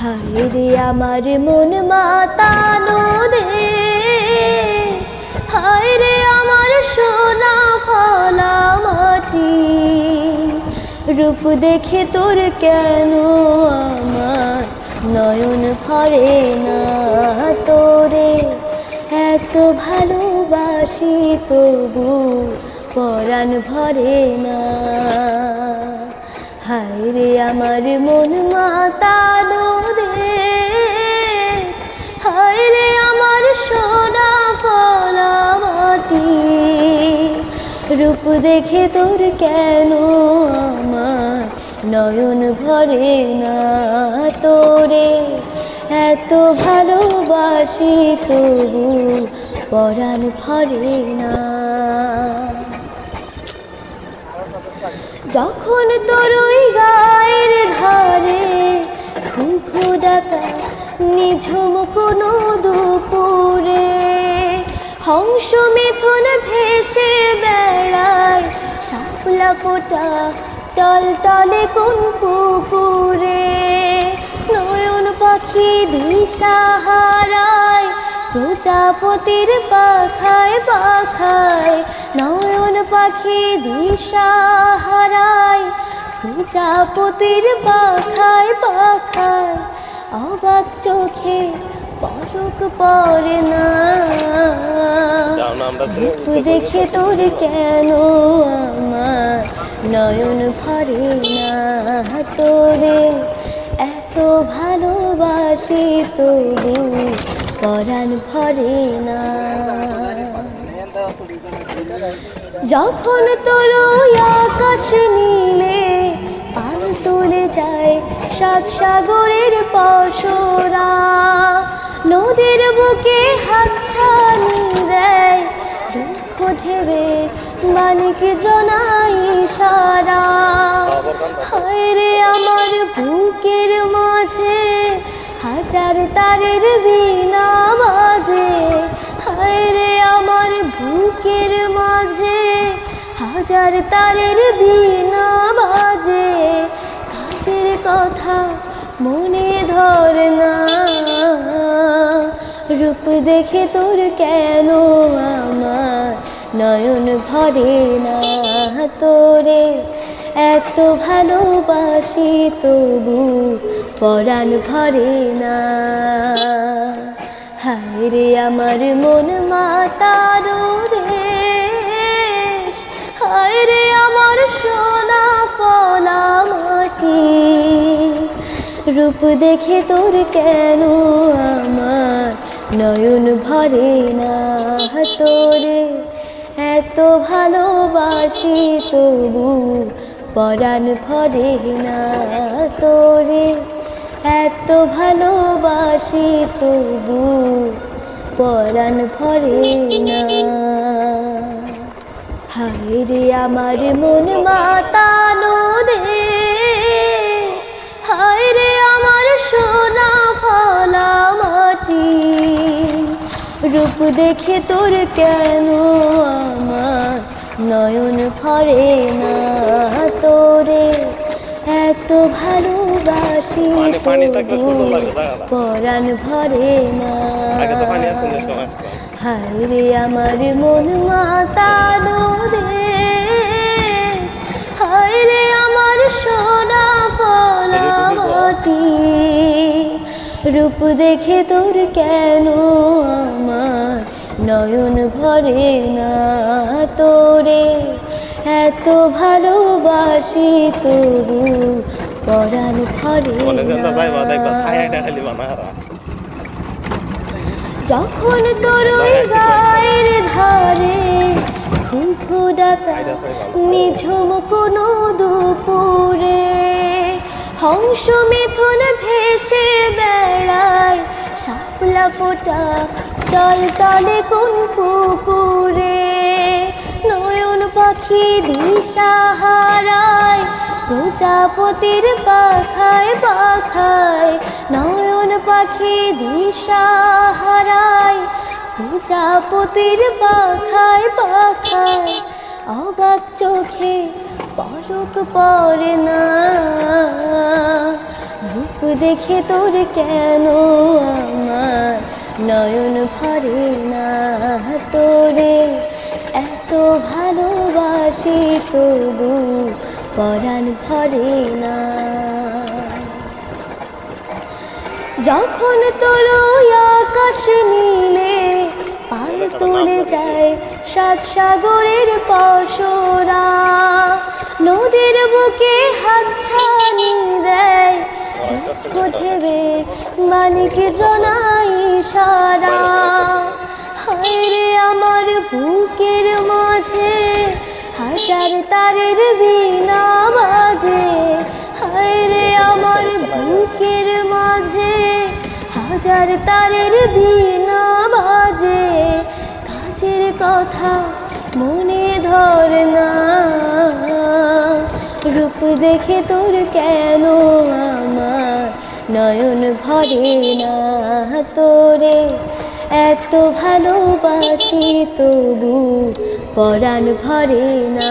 হায় রে আমার মন মাতানো দেশ, হায় রে আমার সোনা ফলা মাটি। রূপ দেখে তোর কেন আমার নয়ন ভরে না, তোরে এত ভালোবাসি তবু পরাণ ভরে না। হায় রে আমার মন মাতানো দেশ, হায় রে আমার সোনা ফলা মাটি। রূপ দেখে তোর কেন আমার নয়ন ভরে না, তোরে এত ভালোবাসি তবু পরাণ ভরে না। যখন তোর ওই গায়ের ধারে ঘুঘু ডাকা নিঝুম কোনো দুপুরে, হংস মিথুন ভেসে বেড়ায় শাপলা ফোটা টলটলে কোন পুকুরে। নয়ন পাখি দিশা হারায় প্রজাপতির পাখায় পাখায়, নয়ন পাখি দিশা হারায় প্রজাপতির পাখায় পাখায়। অবাক চোখে পলক পড়ে না, রূপ দেখে তোর কেন আমার নয়ন ভরে না, তোরে এত ভালোবাসি তবু পরাণ ভরে না। যখন তোর আকাশ নীলে পাল তুলে যায় সাত সাগরের পসরা, নদীর বুকে হাতছানি দেয় দুঃখ ঢেবে মানিক জনাই সারা। হায় রে আমার বুকের মাঝে হাজার তারের বীণা বাজে, হায় রে আমার বুকের মাঝে হাজার তারের বীণা বাজে। কাছের কথা মনে ধরে না, রূপ দেখে তোর কেন আমার নয়ন ভরে না, তোরে এত ভালোবাসি তবু পরাণ ভরে না। হায় রে আমার মন মাতানো দেশ, হায় রে আমার সোনা ফলা মাটি। রূপ দেখে তোর কেন আমার নয়ন ভরে না, তোরে এত ভালোবাসি তবু পরাণ ভরে না, তোরে এত ভালোবাসি তবু পরাণ ভরে না। হায় রে আমার মন মাতানো দেশ, হায় রে আমার সোনা ফলা মাটি। রূপ দেখে তোর কেন আমার নয়ন ভরে না, তোরে এত ভালোবাসি তবু পরাণ ভরে না। হায় রে আমার মন মাতানো দেশ, হায় রে আমার সোনা ফলা মাটি। রূপ দেখে তোর কেন আমার নয়ন ভরে না, তোরে এত ভালোবাসি তবু পরাণ ভরে না। যখন তোর গায়ের ধারে ঘুঘু ডাকা নিঝুম কোনো দুপুরে, হংস মিথুন ভেসে বেড়ায় শাপলা ফোটা টলটলে কোন পুকুরে। নয়ন পাখি দিশা হারায় প্রজাপতির পাখায় পাখায়, নয়ন পাখি দিশা হারায় প্রজাপতির পাখায় পাখায়। অবাক চোখে পলক পড়ে না, রূপ রূপ দেখে তোর কেন আমার নয়ন ভরে না, তোরে এত ভালোবাসি তবু পরাণ ভরে না। যখন তোর আকাশ নীলে পাল তুলে যায় সাত সাগরের পসরা, নদীর বুকে হাতছানি দেয় ঢেবে মালিক জনাই সারা। হায়রে আমার বুকের মাঝে হাজার তারের বীণা বাজে, হায়রে আমার বুকের মাঝে হাজার তারের বীণা বাজে, কাজের কথা মনে ধরে না। রূপ দেখে তোর কেন আমার নয়ন ভরে না, তোরে এত ভালোবাসি তবু পরাণ ভরে না।